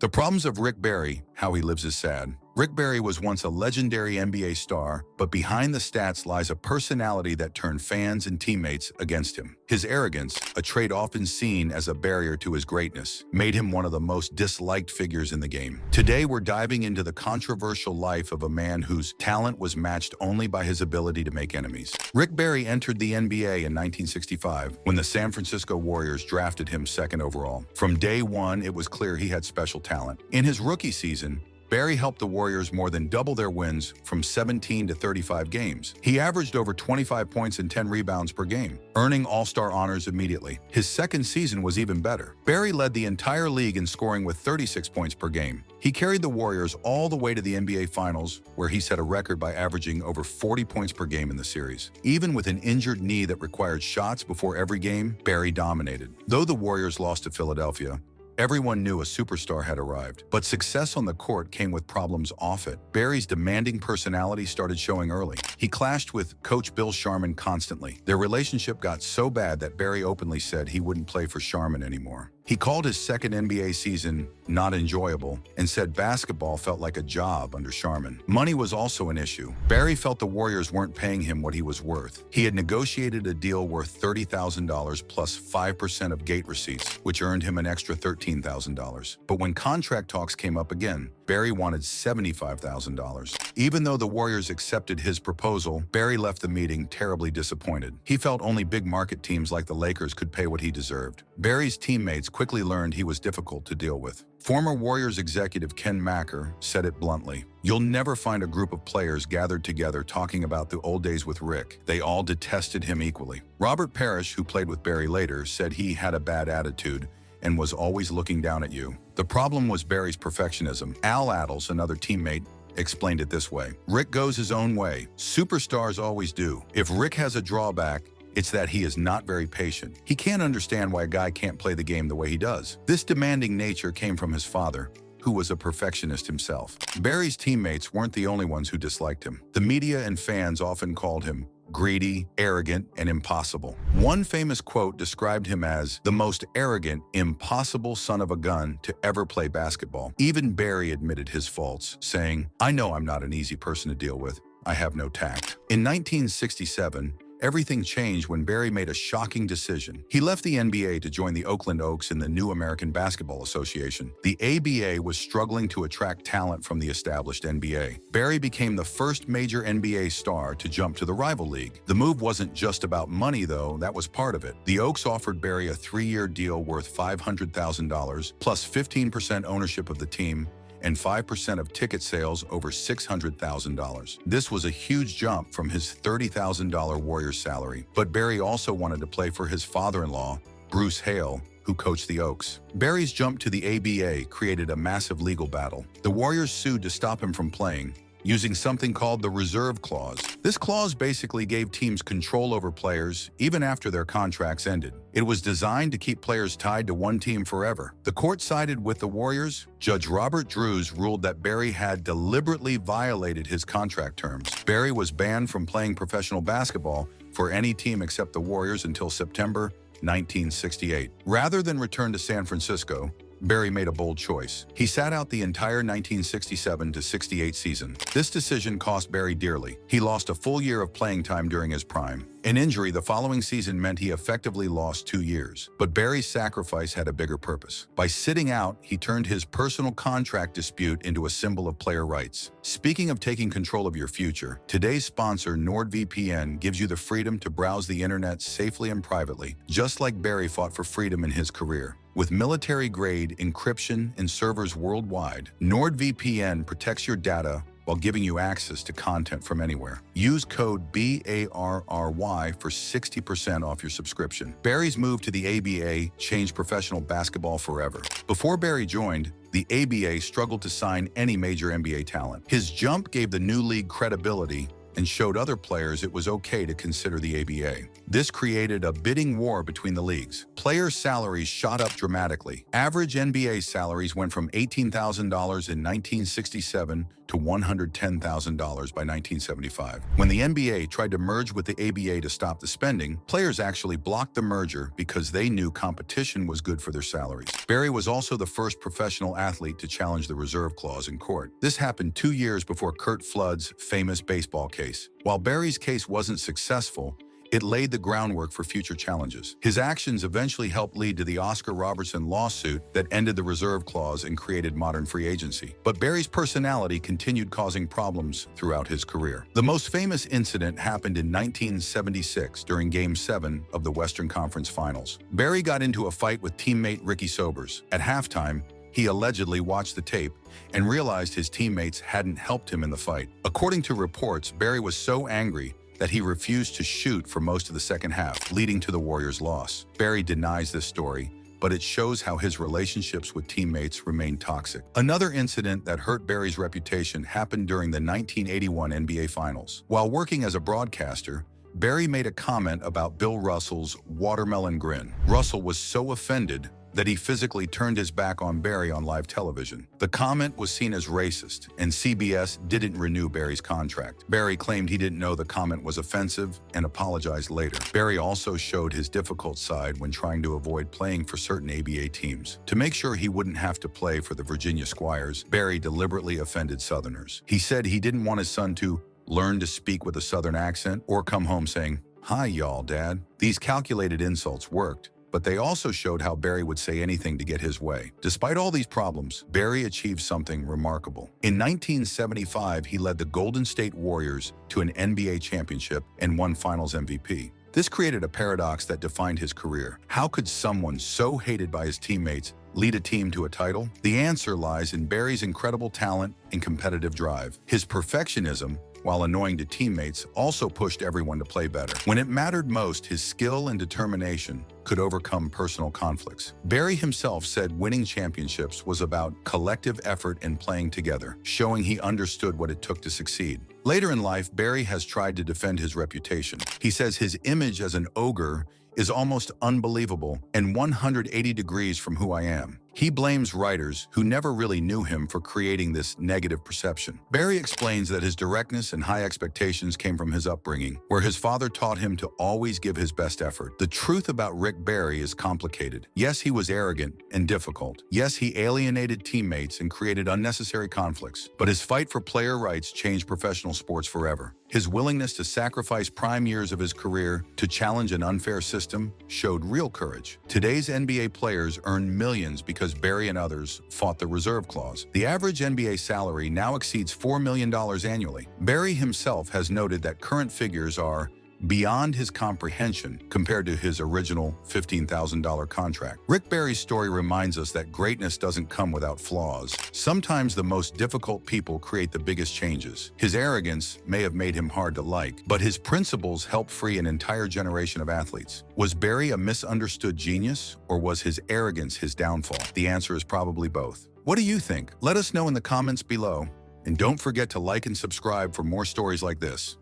The Problems of Rickbarry, How He Lives is Sad. Rickbarry was once a legendary NBA star, but behind the stats lies a personality that turned fans and teammates against him. His arrogance, a trait often seen as a barrier to his greatness, made him one of the most disliked figures in the game. Today, we're diving into the controversial life of a man whose talent was matched only by his ability to make enemies. Rickbarry entered the NBA in 1965 when the San Francisco Warriors drafted him second overall. From day one, it was clear he had special talent. In his rookie season, Barry helped the Warriors more than double their wins from 17 to 35 games. He averaged over 25 points and 10 rebounds per game, earning All-Star honors immediately. His second season was even better. Barry led the entire league in scoring with 36 points per game. He carried the Warriors all the way to the NBA Finals, where he set a record by averaging over 40 points per game in the series. Even with an injured knee that required shots before every game, Barry dominated. Though the Warriors lost to Philadelphia, everyone knew a superstar had arrived, but success on the court came with problems off it. Barry's demanding personality started showing early. He clashed with Coach Bill Sharman constantly. Their relationship got so bad that Barry openly said he wouldn't play for Sharman anymore. He called his second NBA season not enjoyable and said basketball felt like a job under Sharman. Money was also an issue. Barry felt the Warriors weren't paying him what he was worth. He had negotiated a deal worth $30,000 plus 5% of gate receipts, which earned him an extra $13,000. But when contract talks came up again, Barry wanted $75,000. Even though the Warriors accepted his proposal, Barry left the meeting terribly disappointed. He felt only big market teams like the Lakers could pay what he deserved. Barry's teammates quickly learned he was difficult to deal with. Former Warriors executive Ken Macker said it bluntly: "You'll never find a group of players gathered together talking about the old days with Rick. They all detested him equally." Robert Parrish, who played with Barry later, said he had a bad attitude and was always looking down at you. The problem was Barry's perfectionism. Al Attles, another teammate, explained it this way: "Rick goes his own way. Superstars always do. If Rick has a drawback, it's that he is not very patient. He can't understand why a guy can't play the game the way he does." This demanding nature came from his father, who was a perfectionist himself. Barry's teammates weren't the only ones who disliked him. The media and fans often called him greedy, arrogant, and impossible. One famous quote described him as the most arrogant, impossible son of a gun to ever play basketball. Even Barry admitted his faults, saying, "I know I'm not an easy person to deal with. I have no tact." In 1967, everything changed when Barry made a shocking decision. He left the NBA to join the Oakland Oaks in the New American Basketball Association. The ABA was struggling to attract talent from the established NBA. Barry became the first major NBA star to jump to the rival league. The move wasn't just about money, though. That was part of it. The Oaks offered Barry a 3-year deal worth $500,000 plus 15% ownership of the team and 5% of ticket sales over $600,000. This was a huge jump from his $30,000 Warriors salary. But Barry also wanted to play for his father-in-law, Bruce Hale, who coached the Oaks. Barry's jump to the ABA created a massive legal battle. The Warriors sued to stop him from playing, using something called the reserve clause. This clause basically gave teams control over players even after their contracts ended. It was designed to keep players tied to one team forever. The court sided with the Warriors. Judge Robert Drews ruled that Barry had deliberately violated his contract terms. Barry was banned from playing professional basketball for any team except the Warriors until September 1968. Rather than return to San Francisco, Barry made a bold choice. He sat out the entire 1967 to 68 season. This decision cost Barry dearly. He lost a full year of playing time during his prime. An injury the following season meant he effectively lost 2 years. But Barry's sacrifice had a bigger purpose. By sitting out, he turned his personal contract dispute into a symbol of player rights. Speaking of taking control of your future, today's sponsor, NordVPN, gives you the freedom to browse the internet safely and privately, just like Barry fought for freedom in his career. With military-grade encryption and servers worldwide, NordVPN protects your data while giving you access to content from anywhere. Use code BARRY for 60% off your subscription. Barry's move to the ABA changed professional basketball forever. Before Barry joined, the ABA struggled to sign any major NBA talent. His jump gave the new league credibility and showed other players it was okay to consider the ABA. This created a bidding war between the leagues. Players' salaries shot up dramatically. Average NBA salaries went from $18,000 in 1967 to $110,000 by 1975. When the NBA tried to merge with the ABA to stop the spending, players actually blocked the merger because they knew competition was good for their salaries. Barry was also the first professional athlete to challenge the reserve clause in court. This happened 2 years before Curt Flood's famous baseball case. While Barry's case wasn't successful, it laid the groundwork for future challenges. His actions eventually helped lead to the Oscar Robertson lawsuit that ended the reserve clause and created modern free agency. But Barry's personality continued causing problems throughout his career. The most famous incident happened in 1976 during Game 7 of the Western Conference Finals. Barry got into a fight with teammate Ricky Sobers. At halftime, he allegedly watched the tape and realized his teammates hadn't helped him in the fight. According to reports, Barry was so angry that he refused to shoot for most of the second half, leading to the Warriors' loss. Barry denies this story, but it shows how his relationships with teammates remain toxic. Another incident that hurt Barry's reputation happened during the 1981 NBA Finals. While working as a broadcaster, Barry made a comment about Bill Russell's watermelon grin. Russell was so offended that he physically turned his back on Barry on live television. The comment was seen as racist, and CBS didn't renew Barry's contract. Barry claimed he didn't know the comment was offensive and apologized later. Barry also showed his difficult side when trying to avoid playing for certain ABA teams. To make sure he wouldn't have to play for the Virginia Squires, Barry deliberately offended Southerners. He said he didn't want his son to learn to speak with a Southern accent or come home saying, "Hi, y'all, Dad." These calculated insults worked, but they also showed how Barry would say anything to get his way. Despite all these problems, Barry achieved something remarkable. In 1975, he led the Golden State Warriors to an NBA championship and won Finals MVP. This created a paradox that defined his career. How could someone so hated by his teammates lead a team to a title? The answer lies in Barry's incredible talent and competitive drive. His perfectionism, while annoying to teammates, also pushed everyone to play better. When it mattered most, his skill and determination could overcome personal conflicts. Barry himself said winning championships was about collective effort and playing together, showing he understood what it took to succeed. Later in life, Barry has tried to defend his reputation. He says his image as an ogre is almost unbelievable and 180 degrees from who I am. He blames writers who never really knew him for creating this negative perception. Barry explains that his directness and high expectations came from his upbringing, where his father taught him to always give his best effort. The truth about Rick Barry is complicated. Yes, he was arrogant and difficult. Yes, he alienated teammates and created unnecessary conflicts. But his fight for player rights changed professional sports forever. His willingness to sacrifice prime years of his career to challenge an unfair system showed real courage. Today's NBA players earn millions because Barry and others fought the reserve clause. The average NBA salary now exceeds $4 million annually. Barry himself has noted that current figures are beyond his comprehension compared to his original $15,000 contract. Rick Barry's story reminds us that greatness doesn't come without flaws. Sometimes the most difficult people create the biggest changes. His arrogance may have made him hard to like, but his principles helped free an entire generation of athletes. Was Barry a misunderstood genius, or was his arrogance his downfall? The answer is probably both. What do you think? Let us know in the comments below, and don't forget to like and subscribe for more stories like this.